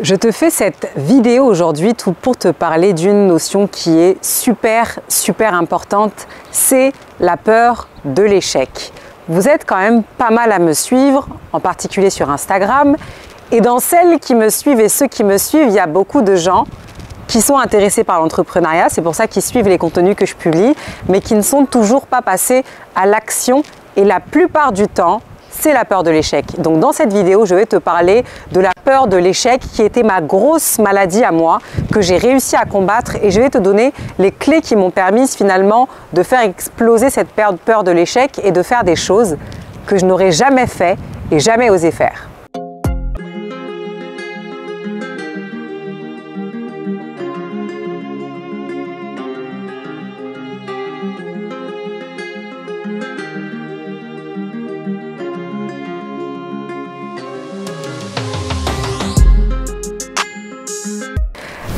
Je te fais cette vidéo aujourd'hui pour te parler d'une notion qui est super importante, c'est la peur de l'échec. Vous êtes quand même pas mal à me suivre, en particulier sur Instagram, et dans celles qui me suivent et ceux qui me suivent, il y a beaucoup de gens qui sont intéressés par l'entrepreneuriat, c'est pour ça qu'ils suivent les contenus que je publie, mais qui ne sont toujours pas passés à l'action, et la plupart du temps, c'est la peur de l'échec. Donc dans cette vidéo, je vais te parler de la peur de l'échec qui était ma grosse maladie à moi, que j'ai réussi à combattre, et je vais te donner les clés qui m'ont permis finalement de faire exploser cette peur de l'échec et de faire des choses que je n'aurais jamais fait et jamais osé faire.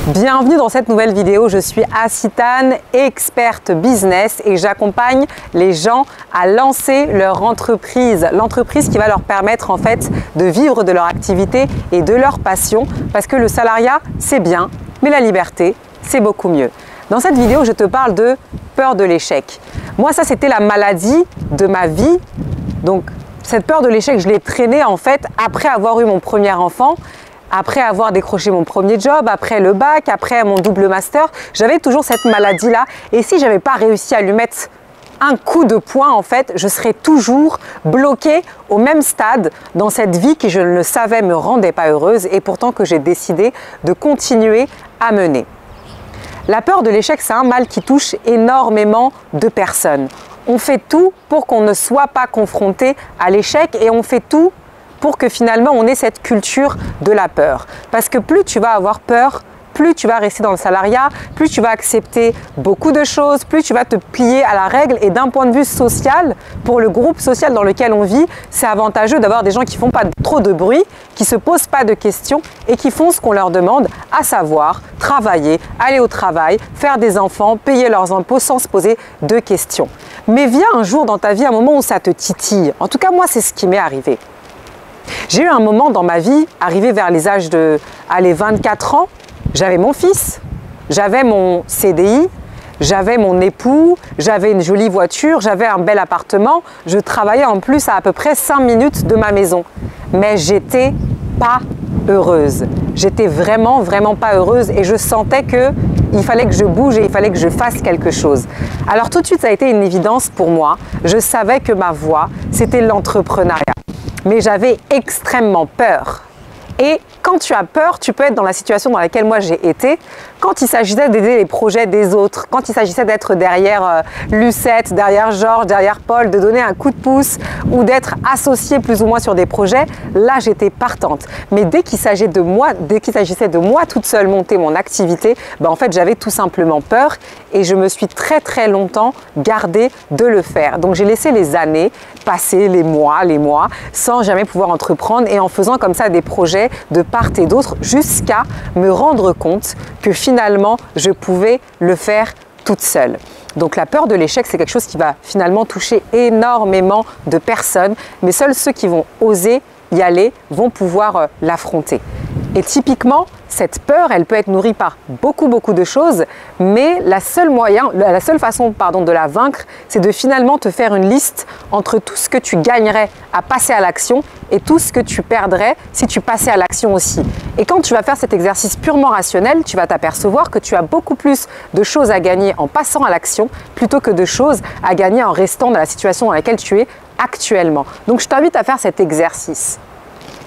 Bienvenue dans cette nouvelle vidéo, je suis Asitane, experte business et j'accompagne les gens à lancer leur entreprise. L'entreprise qui va leur permettre en fait de vivre de leur activité et de leur passion, parce que le salariat c'est bien, mais la liberté c'est beaucoup mieux. Dans cette vidéo, je te parle de peur de l'échec. Moi ça c'était la maladie de ma vie, donc cette peur de l'échec je l'ai traînée en fait après avoir eu mon premier enfant. Après avoir décroché mon premier job, après le bac, après mon double master, j'avais toujours cette maladie-là. Et si je n'avais pas réussi à lui mettre un coup de poing, en fait, je serais toujours bloquée au même stade dans cette vie qui, je le savais, me rendait pas heureuse et pourtant que j'ai décidé de continuer à mener. La peur de l'échec, c'est un mal qui touche énormément de personnes. On fait tout pour qu'on ne soit pas confronté à l'échec et on fait tout pour que finalement on ait cette culture de la peur. Parce que plus tu vas avoir peur, plus tu vas rester dans le salariat, plus tu vas accepter beaucoup de choses, plus tu vas te plier à la règle. Et d'un point de vue social, pour le groupe social dans lequel on vit, c'est avantageux d'avoir des gens qui ne font pas trop de bruit, qui ne se posent pas de questions et qui font ce qu'on leur demande, à savoir travailler, aller au travail, faire des enfants, payer leurs impôts sans se poser de questions. Mais vient un jour dans ta vie un moment où ça te titille. En tout cas, moi, c'est ce qui m'est arrivé. J'ai eu un moment dans ma vie, arrivé vers les âges de 24 ans, j'avais mon fils, j'avais mon CDI, j'avais mon époux, j'avais une jolie voiture, j'avais un bel appartement, je travaillais en plus à peu près 5 minutes de ma maison. Mais j'étais pas heureuse. J'étais vraiment pas heureuse et je sentais qu'il fallait que je bouge et il fallait que je fasse quelque chose. Alors tout de suite, ça a été une évidence pour moi. Je savais que ma voie, c'était l'entrepreneuriat. Mais j'avais extrêmement peur. Et quand tu as peur, tu peux être dans la situation dans laquelle moi j'ai été, quand il s'agissait d'aider les projets des autres, quand il s'agissait d'être derrière Lucette, derrière Georges, derrière Paul, de donner un coup de pouce ou d'être associé plus ou moins sur des projets, là j'étais partante. Mais dès qu'il s'agissait de moi toute seule monter mon activité, en fait j'avais tout simplement peur et je me suis très longtemps gardée de le faire. Donc j'ai laissé les années passer, les mois, sans jamais pouvoir entreprendre et en faisant comme ça des projets de part et d'autre jusqu'à me rendre compte que finalement je pouvais le faire toute seule. Donc la peur de l'échec, c'est quelque chose qui va finalement toucher énormément de personnes, mais seuls ceux qui vont oser y aller vont pouvoir l'affronter. Et typiquement, cette peur, elle peut être nourrie par beaucoup de choses, mais la seule façon de la vaincre, c'est de finalement te faire une liste entre tout ce que tu gagnerais à passer à l'action et tout ce que tu perdrais si tu passais à l'action aussi. Et quand tu vas faire cet exercice purement rationnel, tu vas t'apercevoir que tu as beaucoup plus de choses à gagner en passant à l'action plutôt que de choses à gagner en restant dans la situation dans laquelle tu es actuellement. Donc je t'invite à faire cet exercice.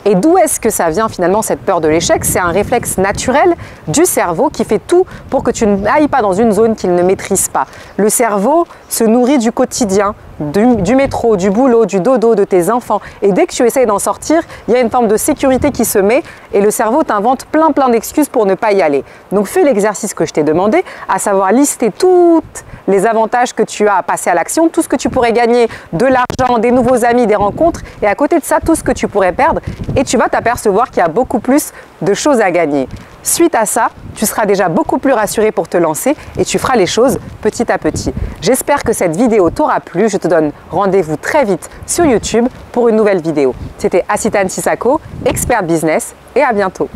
Et d'où est-ce que ça vient finalement cette peur de l'échec? C'est un réflexe naturel du cerveau qui fait tout pour que tu n'ailles pas dans une zone qu'il ne maîtrise pas. Le cerveau se nourrit du quotidien, du métro, du boulot, du dodo, de tes enfants. Et dès que tu essayes d'en sortir, il y a une forme de sécurité qui se met et le cerveau t'invente plein d'excuses pour ne pas y aller. Donc fais l'exercice que je t'ai demandé, à savoir lister toutes les avantages que tu as à passer à l'action, tout ce que tu pourrais gagner, de l'argent, des nouveaux amis, des rencontres, et à côté de ça, tout ce que tu pourrais perdre, et tu vas t'apercevoir qu'il y a beaucoup plus de choses à gagner. Suite à ça, tu seras déjà beaucoup plus rassuré pour te lancer et tu feras les choses petit à petit. J'espère que cette vidéo t'aura plu. Je te donne rendez-vous très vite sur YouTube pour une nouvelle vidéo. C'était Asitane Sissako, experte business, et à bientôt.